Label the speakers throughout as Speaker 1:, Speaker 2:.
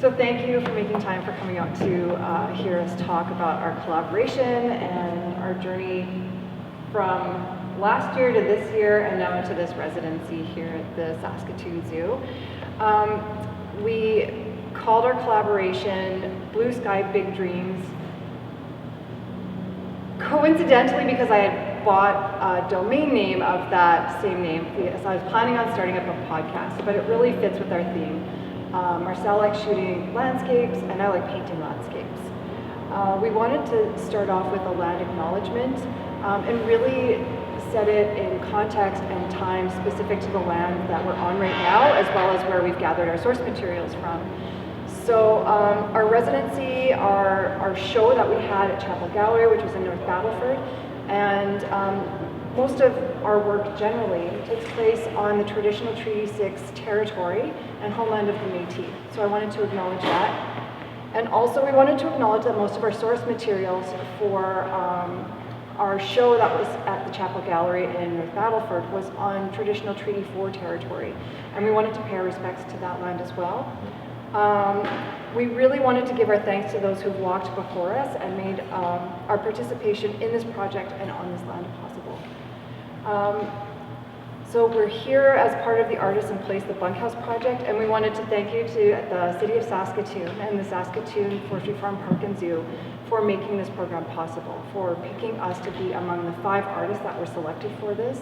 Speaker 1: So thank you for making time for coming out to hear us talk about our collaboration and our journey from last year to this year and now into this residency here at the Saskatoon Zoo. We called our collaboration Blue Sky Big Dreams, coincidentally because I had bought a domain name of that same name. So I was planning on starting up a podcast, but it really fits with our theme. Marcel likes shooting landscapes and I like painting landscapes. We wanted to start off with a land acknowledgement and really set it in context and time specific to the land that we're on right now, as well as where we've gathered our source materials from. So our residency, our show that we had at Chapel Gallery, which was in North Battleford, and most of our work generally takes place on the traditional Treaty 6 territory and homeland of the Métis. So I wanted to acknowledge that. And also we wanted to acknowledge that most of our source materials for our show that was at the Chapel Gallery in North Battleford was on traditional Treaty 4 territory. And we wanted to pay our respects to that land as well. We really wanted to give our thanks to those who've walked before us and made our participation in this project and on this land possible. So we're here as part of the Artists in Place, the Bunkhouse project, and we wanted to thank you to the City of Saskatoon and the Saskatoon Forestry Farm Park and Zoo for making this program possible, for picking us to be among the 5 artists that were selected for this.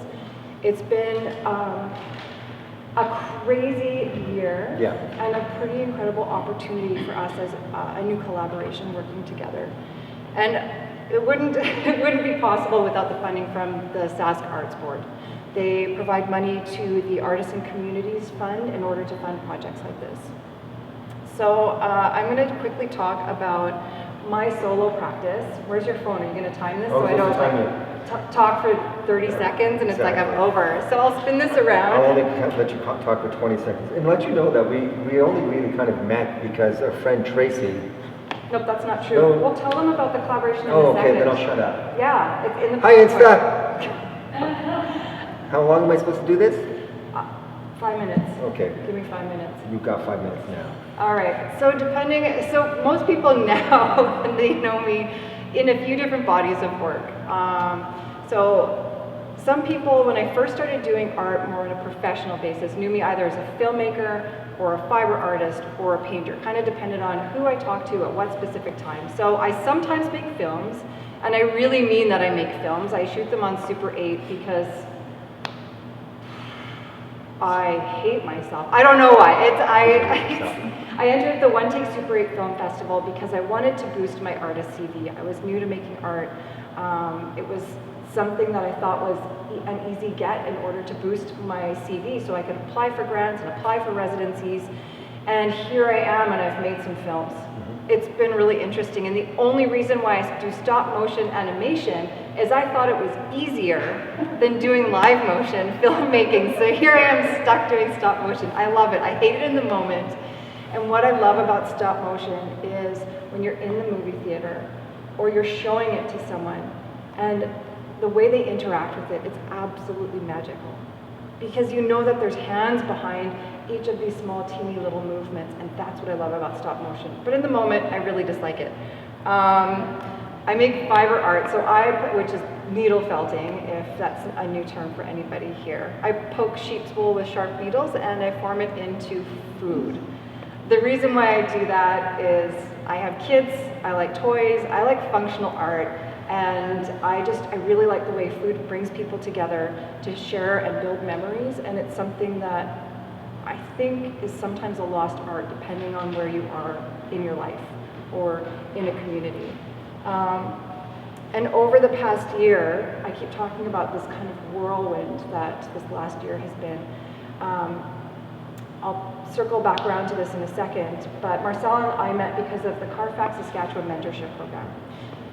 Speaker 1: It's been a crazy year and a pretty incredible opportunity for us as a new collaboration working together. And it wouldn't be possible without the funding from the Sask Arts Board. They provide money to the Artists and Communities Fund in order to fund projects like this. So I'm going to quickly talk about my solo practice. Where's your phone? Are you going to time this so I don't talk for 30 seconds and it's like I'm over? So I'll spin this around.
Speaker 2: I'll only let you talk for 20 seconds. And let you know that we only really kind of met because our friend Tracy.
Speaker 1: Nope, that's not true. No. We'll tell them about the collaboration in a second.
Speaker 2: Okay, then I'll shut up.
Speaker 1: Yeah, it's in the
Speaker 2: Hi, it's Scott. How long am I supposed to do this?
Speaker 1: 5 minutes.
Speaker 2: Okay.
Speaker 1: Give me 5 minutes.
Speaker 2: You've got 5 minutes now.
Speaker 1: All right. So most people now, they know me in a few different bodies of work. So some people, when I first started doing art more on a professional basis, knew me either as a filmmaker or a fiber artist or a painter, kind of depended on who I talked to at what specific time. So I sometimes make films, and I really mean that I make films. I shoot them on Super 8 because I hate myself. I don't know why. I entered the One Take Super 8 Film Festival because I wanted to boost my artist CV. I was new to making art. It was something that I thought was an easy get in order to boost my CV so I could apply for grants and apply for residencies. And here I am, and I've made some films. It's been really interesting, and the only reason why I do stop motion animation is I thought it was easier than doing live motion filmmaking. So here I am stuck doing stop motion. I love it. I hate it in the moment. And what I love about stop motion is when you're in the movie theater or you're showing it to someone and the way they interact with it, it's absolutely magical. Because you know that there's hands behind each of these small, teeny little movements, and that's what I love about stop motion. But in the moment, I really dislike it. I make fiber art, which is needle felting, if that's a new term for anybody here. I poke sheep's wool with sharp needles, and I form it into food. The reason why I do that is I have kids, I like toys, I like functional art, and I really like the way food brings people together to share and build memories, and it's something that I think is sometimes a lost art depending on where you are in your life or in a community. And over the past year, I keep talking about this kind of whirlwind that this last year has been. I'll circle back around to this in a second, but Marcel and I met because of the Carfax Saskatchewan Mentorship Program.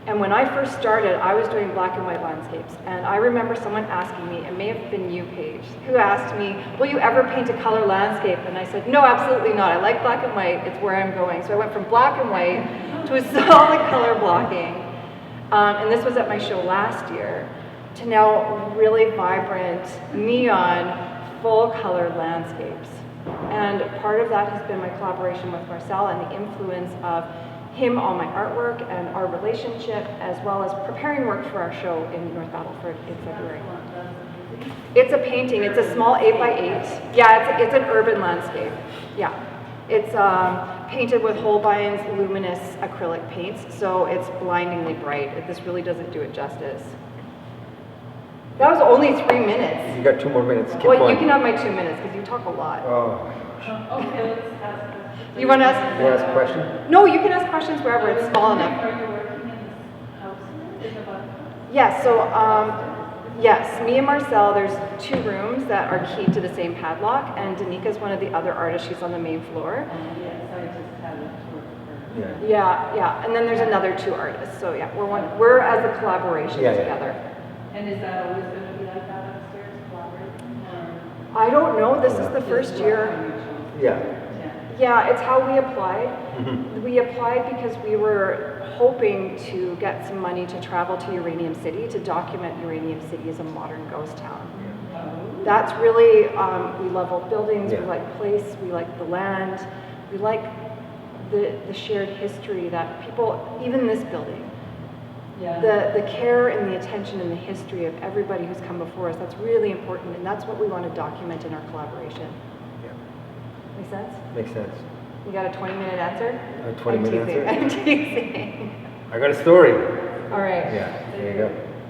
Speaker 1: And when I first started, I was doing black and white landscapes. And I remember someone asking me, it may have been you, Paige, who asked me, will you ever paint a color landscape? And I said, no, absolutely not. I like black and white. It's where I'm going. So I went from black and white to a solid color blocking. And this was at my show last year, to now really vibrant, neon, full color landscapes. And part of that has been my collaboration with Marcel and the influence of him on my artwork and our relationship, as well as preparing work for our show in North Battleford in February. It's a painting. It's a small 8x8. Yeah, it's an urban landscape. Yeah. It's painted with Holbein's luminous acrylic paints, so it's blindingly bright. This really doesn't do it justice. That was only 3 minutes.
Speaker 2: You got 2 more minutes. Keep
Speaker 1: Well,
Speaker 2: going.
Speaker 1: you can have my 2 minutes because you talk a lot.
Speaker 2: Oh.
Speaker 3: Okay, let's ask.
Speaker 1: You want to ask?
Speaker 2: You want to ask a question?
Speaker 1: No, you can ask questions wherever. It's small enough.
Speaker 3: Are you working in this house in the Bunkhouse?
Speaker 1: Yes, so yes, me and Marcel, there's 2 rooms that are keyed to the same padlock, and Danika's one of the other artists. She's on the main floor.
Speaker 3: Yes, I just had it to work for her.
Speaker 2: Yeah.
Speaker 1: Yeah, and then there's another 2 artists. So yeah, we're as a collaboration
Speaker 2: Yeah, yeah.
Speaker 1: together.
Speaker 3: And is that always going to be like that upstairs, collaborating? Or
Speaker 1: I don't know. This is
Speaker 2: Yeah.
Speaker 1: the first year.
Speaker 2: Yeah.
Speaker 1: Yeah, it's how we applied.
Speaker 2: Mhm.
Speaker 1: We applied because we were hoping to get some money to travel to Uranium City to document Uranium City as a modern ghost town. That's really, we love old buildings, we
Speaker 2: Yeah.
Speaker 1: like place, we like the land, we like the shared history that people, even this building, the care and the attention and the history of everybody who's come before us, that's really important, and that's what we want to document in our collaboration.
Speaker 2: Yeah.
Speaker 1: Make sense?
Speaker 2: Makes sense.
Speaker 1: You got a 20-minute answer?
Speaker 2: A 20-minute answer?
Speaker 1: I'm teasing.
Speaker 2: I got a story.
Speaker 1: All right.
Speaker 2: Yeah, there you go.